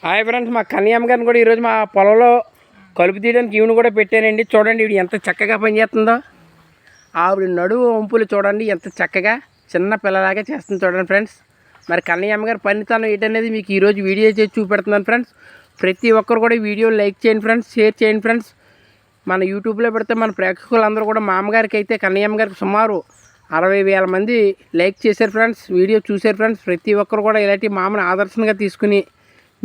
Hi friends, మా కన్యమ్మ గారిని కూడా ఈరోజు మా పొలంలో కలుపు తీయడానికి ఈవిని కూడా పెట్టానండి. చూడండి ఇవి ఎంత చక్కగా పనిచేస్తుందో. ఆవిడ నడువు వంపులు చూడండి ఎంత చక్కగా చిన్న పిల్లలాగా చేస్తుంది చూడండి ఫ్రెండ్స్. మరి కన్యమ్మ గారి పనితనం ఏంటనేది మీకు ఈరోజు వీడియో చేసి చూపెడుతున్నాను ఫ్రెండ్స్. ప్రతి ఒక్కరు కూడా వీడియో లైక్ చేయండి ఫ్రెండ్స్, షేర్ చేయండి ఫ్రెండ్స్. మన యూట్యూబ్లో పెడితే మన ప్రేక్షకులందరూ కూడా మా అమ్మగారికి అయితే కన్యమ్మ గారికి సుమారు 60,000 మంది లైక్ చేశారు ఫ్రెండ్స్, వీడియో చూశారు ఫ్రెండ్స్. ప్రతి ఒక్కరు కూడా ఇలాంటి మామని ఆదర్శంగా తీసుకుని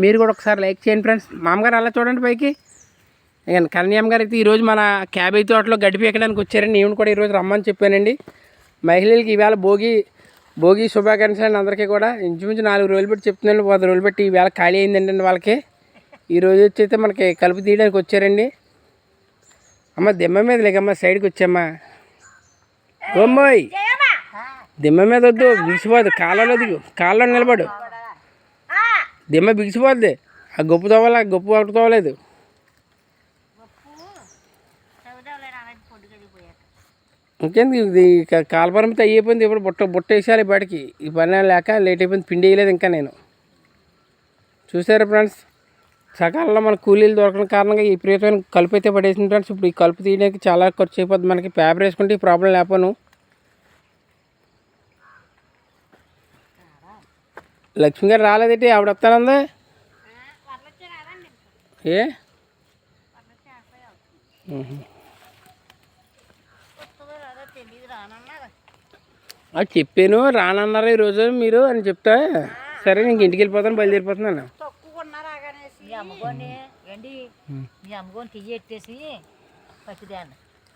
మీరు కూడా ఒకసారి లైక్ చేయండి ఫ్రెండ్స్. మామగారు అలా చూడండి పైకి. కన్యమ్మ గారు అయితే ఈరోజు మన క్యాబేజీ తోటలో గడ్డి పీకడానికి వచ్చారండి. నేను కూడా ఈరోజు రమ్మని చెప్పానండి. మహిళలకి ఈవేళ భోగి శుభాకాంక్షలు అండి అందరికీ కూడా. ఇంచుమించు 4 రోజులు పెట్టి చెప్తున్నాను, 10 రోజులు పెట్టి ఈవేళ ఖాళీ అయిందండి వాళ్ళకి. ఈరోజు వచ్చి అయితే మనకి కలుపు తీయడానికి వచ్చారండి. అమ్మ దిమ్మ మీద లేకమ్మా, సైడ్కి వచ్చామ్మా. ఓమ్మోయ్ దిమ్మ మీద వద్దు, బిగిసిపోద్దు. కాళ్ళలో దిగు, కాళ్ళలో నిలబడు. దిమ్మ బిగిసిపోద్ది. ఆ గొప్ప తోవాలి, ఆ గొప్ప ఒకటి తోవలేదు. ఇంకేంది ఇది కాలపరంతో అయిపోయింది. ఇప్పుడు బుట్ట వేసేయాలి బయటికి. ఈ పని లేక లేట్ అయిపోయింది, పిండి వేయలేదు ఇంకా నేను. చూసారా ఫ్రెండ్స్, సకాలంలో మన కూలీలు దొరకడం కారణంగా ఈ ప్రియమైన కలుపు అయితే పడేసింది ఫ్రెండ్స్. ఇప్పుడు ఈ కలుపు తీయడానికి చాలా ఖర్చు అయిపోద్ది మనకి. పేపర్ వేసుకుంటే ఈ ప్రాబ్లం లేకపోను. లక్ష్మి గారు రాలేదేంటి? ఆవిడ వస్తానందా? ఏ అది చెప్పాను, రానన్నారు ఈరోజు మీరు అని చెప్తా. సరే ఇంక ఇంటికి వెళ్ళిపోతాను, బయలుదేరిపోతున్నాను.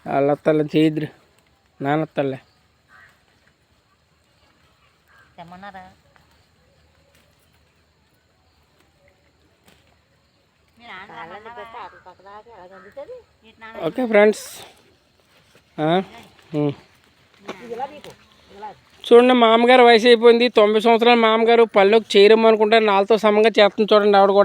వాళ్ళు వస్తాలే, చేయద్దురు, నాన్న వస్తాలే. ఓకే ఫ్రెండ్స్, చూడండి మా అమ్మగారు వయసు అయిపోయింది, 90 సంవత్సరాలు. మా అమ్మగారు పళ్ళకి చేయరమ్మనుకుంటారు, నాలుగుతో సమంగా చేస్తుంది చూడండి ఆవిడ కూడా.